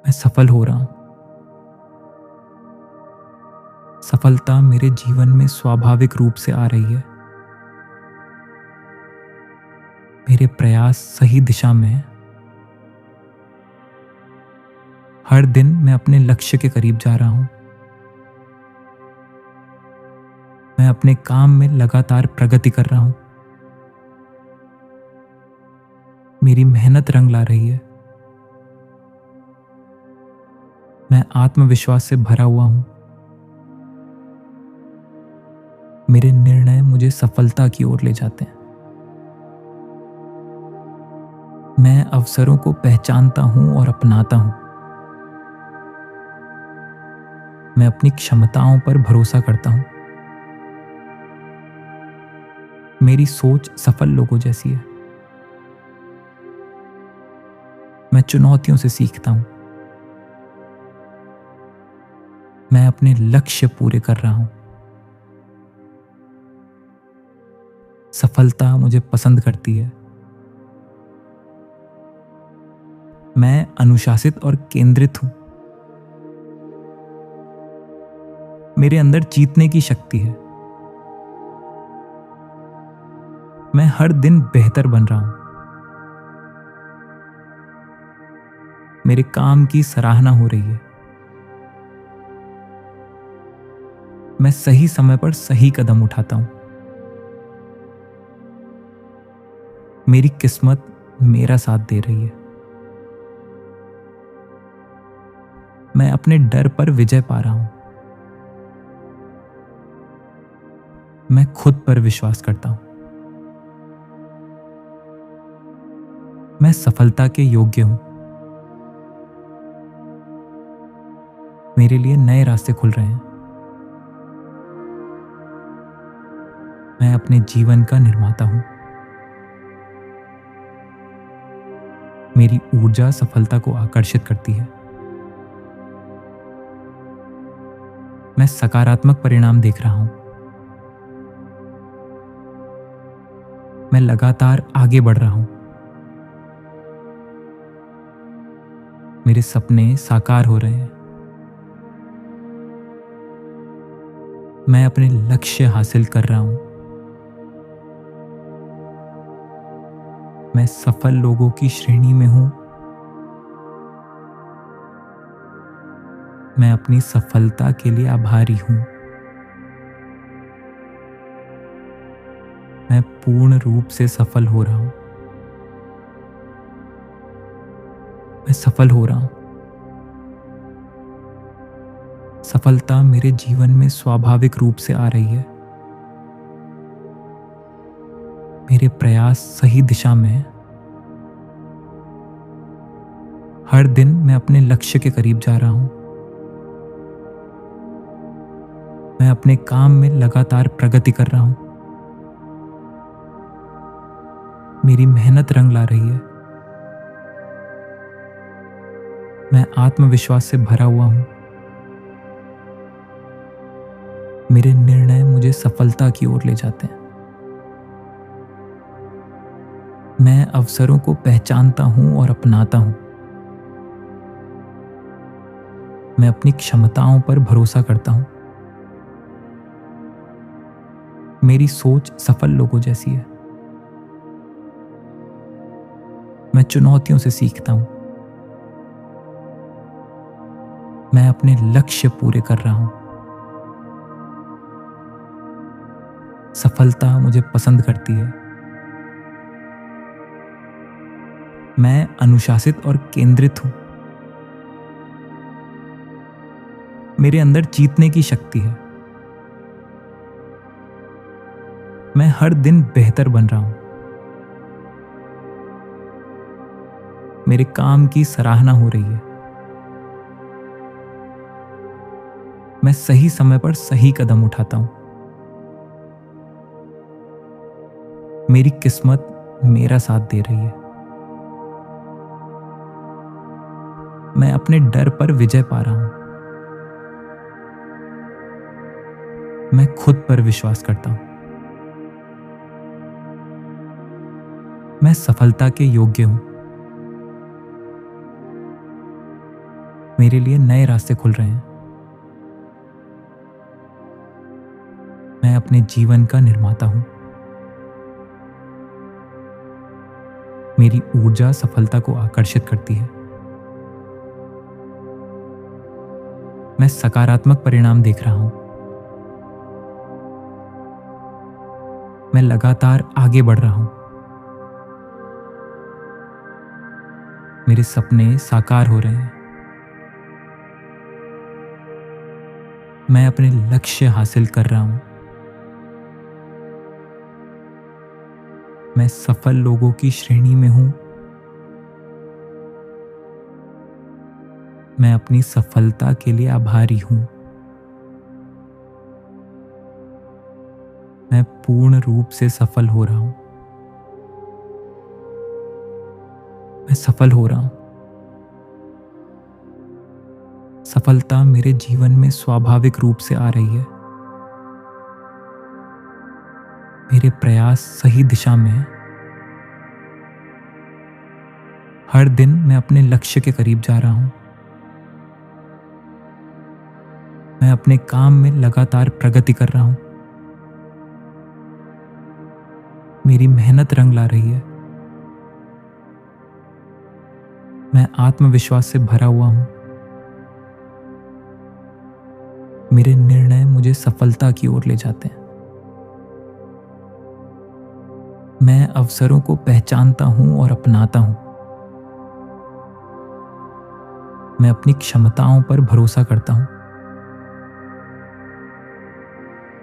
मैं सफल हो रहा हूँ। सफलता मेरे जीवन में स्वाभाविक रूप से आ रही है। मेरे प्रयास सही दिशा में हैं। हर दिन मैं अपने लक्ष्य के करीब जा रहा हूँ। मैं अपने काम में लगातार प्रगति कर रहा हूँ। मेरी मेहनत रंग ला रही है। मैं आत्मविश्वास से भरा हुआ हूँ। मेरे निर्णय मुझे सफलता की ओर ले जाते हैं। मैं अवसरों को पहचानता हूँ और अपनाता हूँ। मैं अपनी क्षमताओं पर भरोसा करता हूँ। मेरी सोच सफल लोगों जैसी है। मैं चुनौतियों से सीखता हूँ। मैं अपने लक्ष्य पूरे कर रहा हूँ। सफलता मुझे पसंद करती है। मैं अनुशासित और केंद्रित हूँ। मेरे अंदर जीतने की शक्ति है। मैं हर दिन बेहतर बन रहा हूँ। मेरे काम की सराहना हो रही है। मैं सही समय पर सही कदम उठाता हूँ। मेरी किस्मत मेरा साथ दे रही है। मैं अपने डर पर विजय पा रहा हूँ। मैं खुद पर विश्वास करता हूँ। मैं सफलता के योग्य हूँ। मेरे लिए नए रास्ते खुल रहे हैं। मैं अपने जीवन का निर्माता हूँ। मेरी ऊर्जा सफलता को आकर्षित करती है। मैं सकारात्मक परिणाम देख रहा हूँ। मैं लगातार आगे बढ़ रहा हूँ। मेरे सपने साकार हो रहे हैं। मैं अपने लक्ष्य हासिल कर रहा हूँ। मैं सफल लोगों की श्रेणी में हूँ। मैं अपनी सफलता के लिए आभारी हूँ। मैं पूर्ण रूप से सफल हो रहा हूँ। मैं सफल हो रहा हूँ। सफलता मेरे जीवन में स्वाभाविक रूप से आ रही है। मेरे प्रयास सही दिशा में हैं। हर दिन मैं अपने लक्ष्य के करीब जा रहा हूँ। मैं अपने काम में लगातार प्रगति कर रहा हूँ। मेरी मेहनत रंग ला रही है। मैं आत्मविश्वास से भरा हुआ हूँ। मेरे निर्णय मुझे सफलता की ओर ले जाते हैं। मैं अवसरों को पहचानता हूँ और अपनाता हूँ। मैं अपनी क्षमताओं पर भरोसा करता हूँ। मेरी सोच सफल लोगों जैसी है। मैं चुनौतियों से सीखता हूँ। मैं अपने लक्ष्य पूरे कर रहा हूँ। सफलता मुझे पसंद करती है। मैं अनुशासित और केंद्रित हूँ। मेरे अंदर जीतने की शक्ति है। मैं हर दिन बेहतर बन रहा हूँ। मेरे काम की सराहना हो रही है। मैं सही समय पर सही कदम उठाता हूँ। मेरी किस्मत मेरा साथ दे रही है। मैं अपने डर पर विजय पा रहा हूँ। मैं खुद पर विश्वास करता हूँ। मैं सफलता के योग्य हूँ। मेरे लिए नए रास्ते खुल रहे हैं। मैं अपने जीवन का निर्माता हूँ। मेरी ऊर्जा सफलता को आकर्षित करती है। मैं सकारात्मक परिणाम देख रहा हूँ। मैं लगातार आगे बढ़ रहा हूँ। मेरे सपने साकार हो रहे हैं। मैं अपने लक्ष्य हासिल कर रहा हूँ। मैं सफल लोगों की श्रेणी में हूँ। मैं अपनी सफलता के लिए आभारी हूँ। मैं पूर्ण रूप से सफल हो रहा हूँ। मैं सफल हो रहा हूँ। सफलता मेरे जीवन में स्वाभाविक रूप से आ रही है। मेरे प्रयास सही दिशा में हैं। हर दिन मैं अपने लक्ष्य के करीब जा रहा हूँ। मैं अपने काम में लगातार प्रगति कर रहा हूँ। मेरी मेहनत रंग ला रही है। मैं आत्मविश्वास से भरा हुआ हूँ। मेरे निर्णय मुझे सफलता की ओर ले जाते हैं। मैं अवसरों को पहचानता हूँ और अपनाता हूँ। मैं अपनी क्षमताओं पर भरोसा करता हूँ।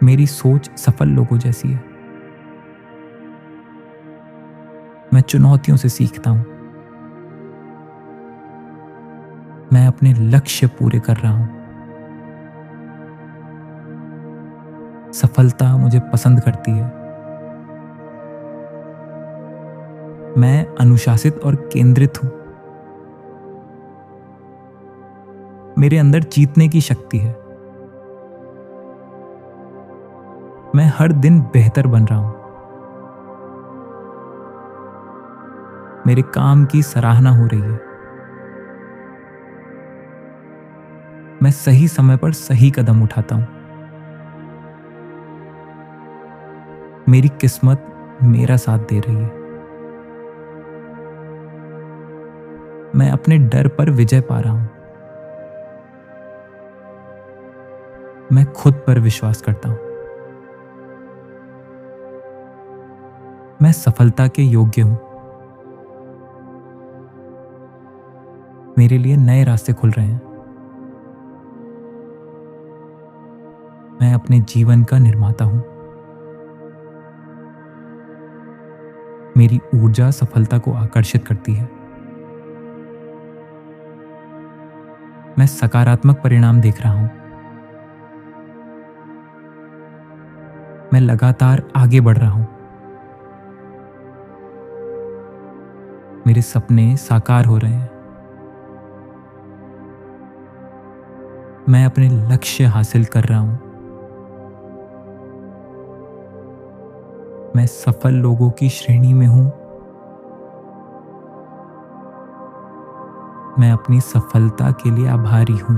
मेरी सोच सफल लोगों जैसी है। मैं चुनौतियों से सीखता हूँ। मैं अपने लक्ष्य पूरे कर रहा हूँ। सफलता मुझे पसंद करती है। मैं अनुशासित और केंद्रित हूँ। मेरे अंदर जीतने की शक्ति है। मैं हर दिन बेहतर बन रहा हूँ। मेरे काम की सराहना हो रही है। मैं सही समय पर सही कदम उठाता हूँ। मेरी किस्मत मेरा साथ दे रही है। मैं अपने डर पर विजय पा रहा हूँ। मैं खुद पर विश्वास करता हूँ। मैं सफलता के योग्य हूँ। मेरे लिए नए रास्ते खुल रहे हैं। मैं अपने जीवन का निर्माता हूँ। मेरी ऊर्जा सफलता को आकर्षित करती है। मैं सकारात्मक परिणाम देख रहा हूँ। मैं लगातार आगे बढ़ रहा हूँ। मेरे सपने साकार हो रहे हैं। मैं अपने लक्ष्य हासिल कर रहा हूँ। मैं सफल लोगों की श्रेणी में हूँ। मैं अपनी सफलता के लिए आभारी हूँ।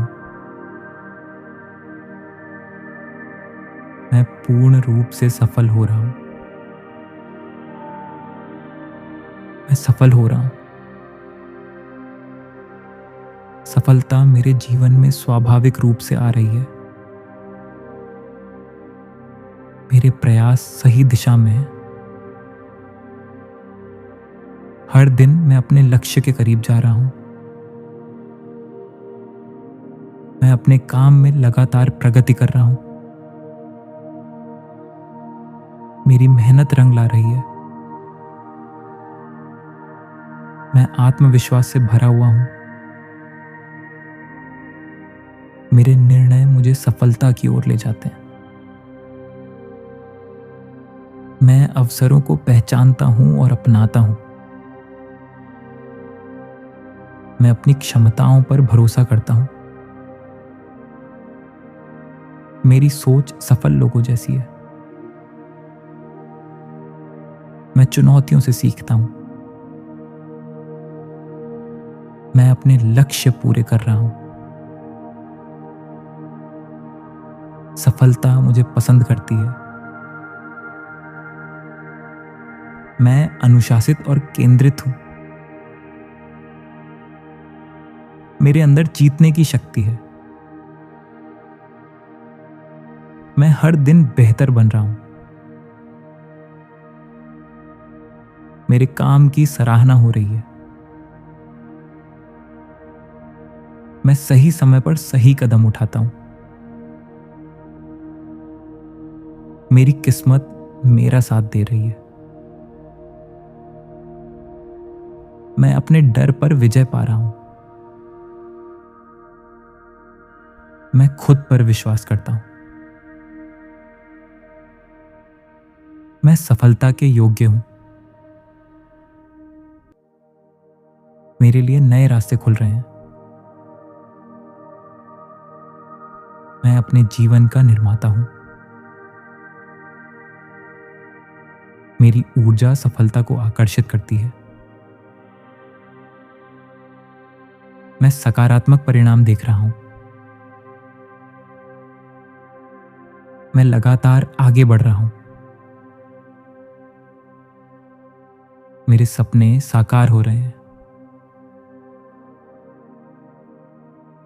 मैं पूर्ण रूप से सफल हो रहा हूँ। मैं सफल हो रहा हूँ। सफलता मेरे जीवन में स्वाभाविक रूप से आ रही है। मेरे प्रयास सही दिशा में हैं। हर दिन मैं अपने लक्ष्य के करीब जा रहा हूँ। मैं अपने काम में लगातार प्रगति कर रहा हूँ। मेरी मेहनत रंग ला रही है। मैं आत्मविश्वास से भरा हुआ हूँ। मेरे निर्णय मुझे सफलता की ओर ले जाते हैं। मैं अवसरों को पहचानता हूँ और अपनाता हूँ। मैं अपनी क्षमताओं पर भरोसा करता हूँ। मेरी सोच सफल लोगों जैसी है। मैं चुनौतियों से सीखता हूँ। मैं अपने लक्ष्य पूरे कर रहा हूँ। सफलता मुझे पसंद करती है। मैं अनुशासित और केंद्रित हूँ। मेरे अंदर जीतने की शक्ति है। मैं हर दिन बेहतर बन रहा हूँ। मेरे काम की सराहना हो रही है। मैं सही समय पर सही कदम उठाता हूँ। मेरी किस्मत मेरा साथ दे रही है। मैं अपने डर पर विजय पा रहा हूँ। मैं खुद पर विश्वास करता हूँ। मैं सफलता के योग्य हूँ। मेरे लिए नए रास्ते खुल रहे हैं। मैं अपने जीवन का निर्माता हूँ। मेरी ऊर्जा सफलता को आकर्षित करती है। मैं सकारात्मक परिणाम देख रहा हूँ। मैं लगातार आगे बढ़ रहा हूँ। मेरे सपने साकार हो रहे हैं।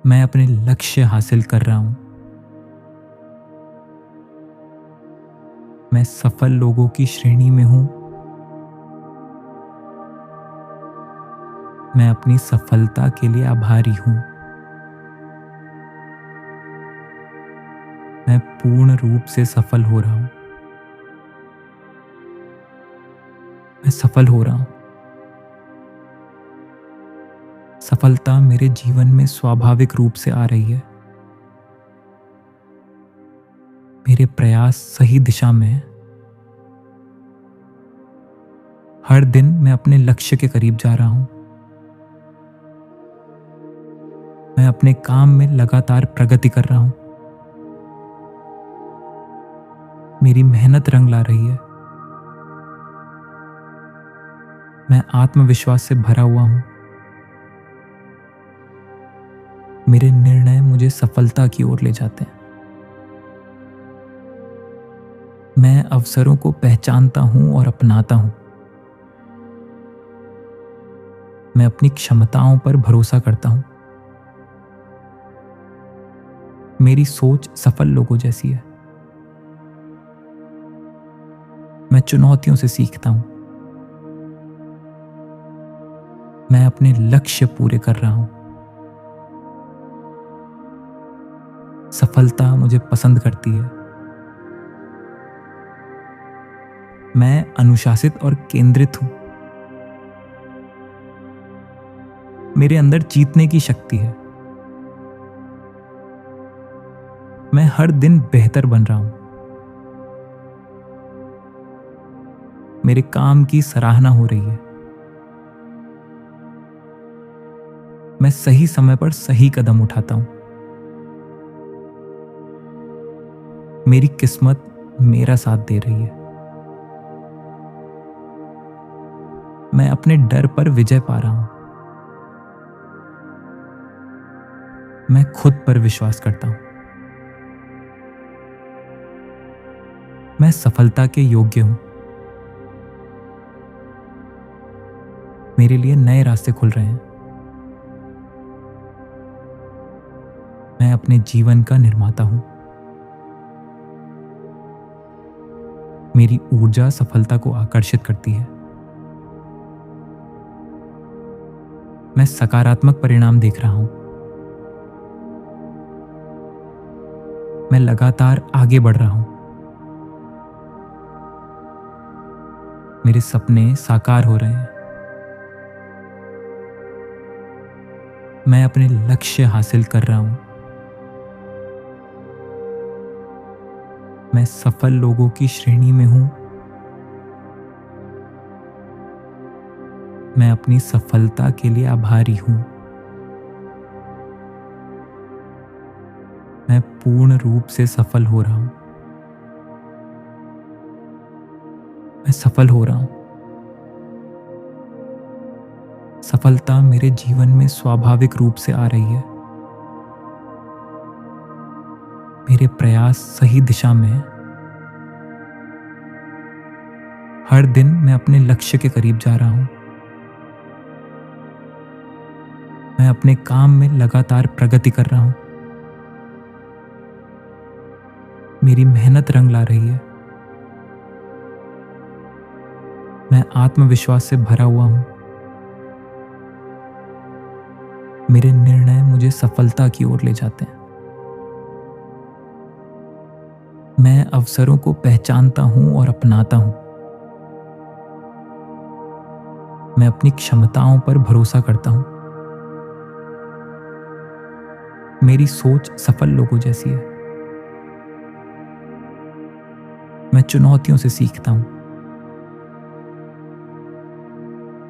मैं अपने लक्ष्य हासिल कर रहा हूँ। मैं सफल लोगों की श्रेणी में हूँ। मैं अपनी सफलता के लिए आभारी हूँ। मैं पूर्ण रूप से सफल हो रहा हूँ। मैं सफल हो रहा हूँ। सफलता मेरे जीवन में स्वाभाविक रूप से आ रही है। मेरे प्रयास सही दिशा में हैं। हर दिन मैं अपने लक्ष्य के करीब जा रहा हूँ। मैं अपने काम में लगातार प्रगति कर रहा हूँ। मेरी मेहनत रंग ला रही है। मैं आत्मविश्वास से भरा हुआ हूँ। मेरे निर्णय मुझे सफलता की ओर ले जाते हैं। मैं अवसरों को पहचानता हूँ और अपनाता हूँ। मैं अपनी क्षमताओं पर भरोसा करता हूँ। मेरी सोच सफल लोगों जैसी है। मैं चुनौतियों से सीखता हूँ। मैं अपने लक्ष्य पूरे कर रहा हूँ। सफलता मुझे पसंद करती है। मैं अनुशासित और केंद्रित हूँ। मेरे अंदर जीतने की शक्ति है। मैं हर दिन बेहतर बन रहा हूँ। मेरे काम की सराहना हो रही है। मैं सही समय पर सही कदम उठाता हूँ। मेरी किस्मत मेरा साथ दे रही है। मैं अपने डर पर विजय पा रहा हूँ। मैं खुद पर विश्वास करता हूँ। मैं सफलता के योग्य हूँ। मेरे लिए नए रास्ते खुल रहे हैं। मैं अपने जीवन का निर्माता हूँ। मेरी ऊर्जा सफलता को आकर्षित करती है। मैं सकारात्मक परिणाम देख रहा हूँ। मैं लगातार आगे बढ़ रहा हूँ। मेरे सपने साकार हो रहे हैं। मैं अपने लक्ष्य हासिल कर रहा हूँ। मैं सफल लोगों की श्रेणी में हूँ। मैं अपनी सफलता के लिए आभारी हूँ। मैं पूर्ण रूप से सफल हो रहा हूँ। मैं सफल हो रहा हूँ। सफलता मेरे जीवन में स्वाभाविक रूप से आ रही है। मेरे प्रयास सही दिशा में हैं। हर दिन मैं अपने लक्ष्य के करीब जा रहा हूँ। मैं अपने काम में लगातार प्रगति कर रहा हूँ। मेरी मेहनत रंग ला रही है। मैं आत्मविश्वास से भरा हुआ हूँ। मेरे निर्णय मुझे सफलता की ओर ले जाते हैं। मैं अवसरों को पहचानता हूँ और अपनाता हूँ। मैं अपनी क्षमताओं पर भरोसा करता हूँ। मेरी सोच सफल लोगों जैसी है। मैं चुनौतियों से सीखता हूँ।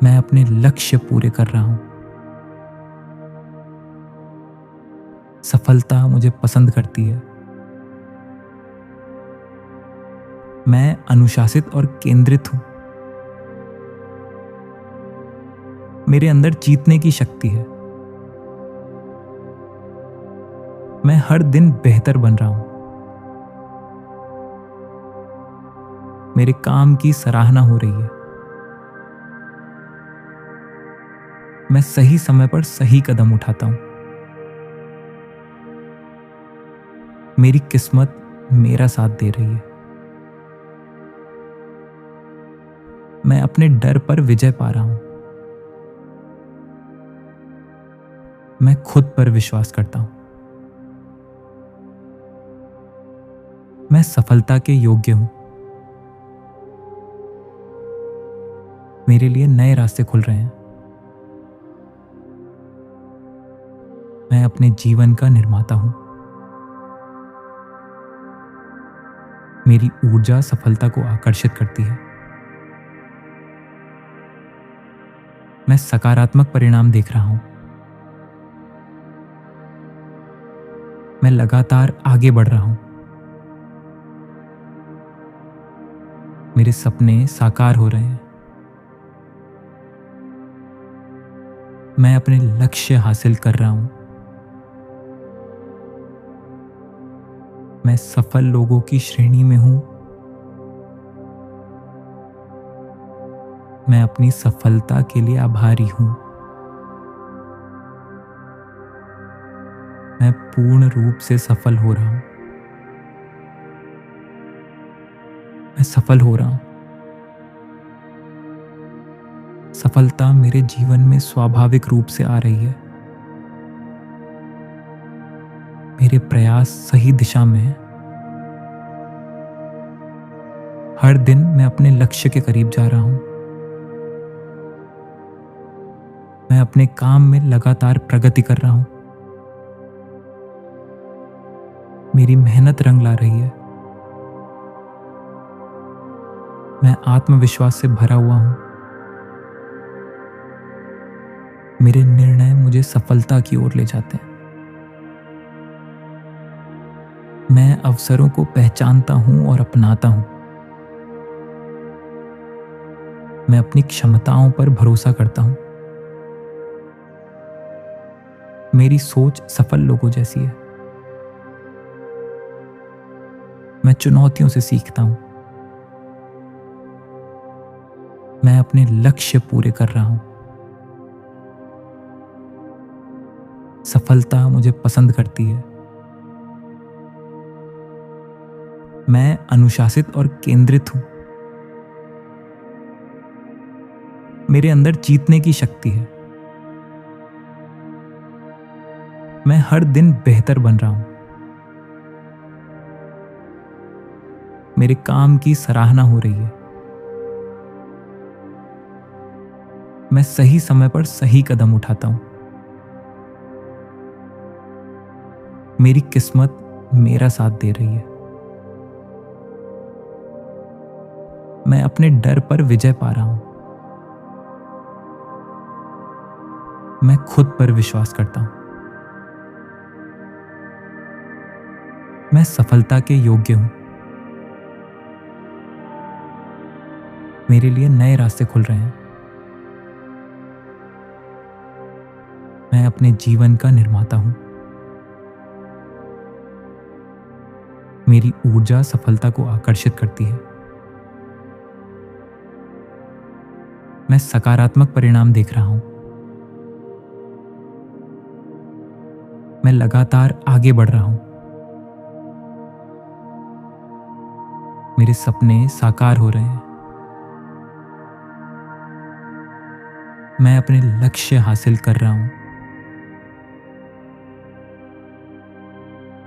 मैं अपने लक्ष्य पूरे कर रहा हूँ। सफलता मुझे पसंद करती है। मैं अनुशासित और केंद्रित हूँ। मेरे अंदर जीतने की शक्ति है। मैं हर दिन बेहतर बन रहा हूँ। मेरे काम की सराहना हो रही है। मैं सही समय पर सही कदम उठाता हूँ। मेरी किस्मत मेरा साथ दे रही है। मैं अपने डर पर विजय पा रहा हूँ। मैं खुद पर विश्वास करता हूँ। मैं सफलता के योग्य हूँ। मेरे लिए नए रास्ते खुल रहे हैं। मैं अपने जीवन का निर्माता हूँ। मेरी ऊर्जा सफलता को आकर्षित करती है। मैं सकारात्मक परिणाम देख रहा हूँ। मैं लगातार आगे बढ़ रहा हूँ। मेरे सपने साकार हो रहे हैं। मैं अपने लक्ष्य हासिल कर रहा हूँ। मैं सफल लोगों की श्रेणी में हूँ। मैं अपनी सफलता के लिए आभारी हूँ। मैं पूर्ण रूप से सफल हो रहा हूँ। मैं सफल हो रहा हूँ। सफलता मेरे जीवन में स्वाभाविक रूप से आ रही है। मेरे प्रयास सही दिशा में हैं। हर दिन मैं अपने लक्ष्य के करीब जा रहा हूँ। मैं अपने काम में लगातार प्रगति कर रहा हूँ। मेरी मेहनत रंग ला रही है। मैं आत्मविश्वास से भरा हुआ हूँ। मेरे निर्णय मुझे सफलता की ओर ले जाते हैं। मैं अवसरों को पहचानता हूँ और अपनाता हूँ। मैं अपनी क्षमताओं पर भरोसा करता हूँ। मेरी सोच सफल लोगों जैसी है। मैं चुनौतियों से सीखता हूँ। मैं अपने लक्ष्य पूरे कर रहा हूँ। सफलता मुझे पसंद करती है। मैं अनुशासित और केंद्रित हूँ। मेरे अंदर जीतने की शक्ति है। मैं हर दिन बेहतर बन रहा हूँ। मेरे काम की सराहना हो रही है। मैं सही समय पर सही कदम उठाता हूँ। मेरी किस्मत मेरा साथ दे रही है। मैं अपने डर पर विजय पा रहा हूँ। मैं खुद पर विश्वास करता हूँ। मैं सफलता के योग्य हूँ। मेरे लिए नए रास्ते खुल रहे हैं। मैं अपने जीवन का निर्माता हूँ। मेरी ऊर्जा सफलता को आकर्षित करती है। मैं सकारात्मक परिणाम देख रहा हूं। मैं लगातार आगे बढ़ रहा हूं। मेरे सपने साकार हो रहे हैं। मैं अपने लक्ष्य हासिल कर रहा हूं।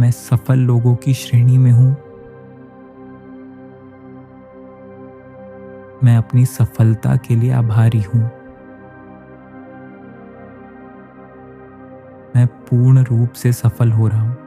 मैं सफल लोगों की श्रेणी में हूं। मैं अपनी सफलता के लिए आभारी हूं। मैं पूर्ण रूप से सफल हो रहा हूं।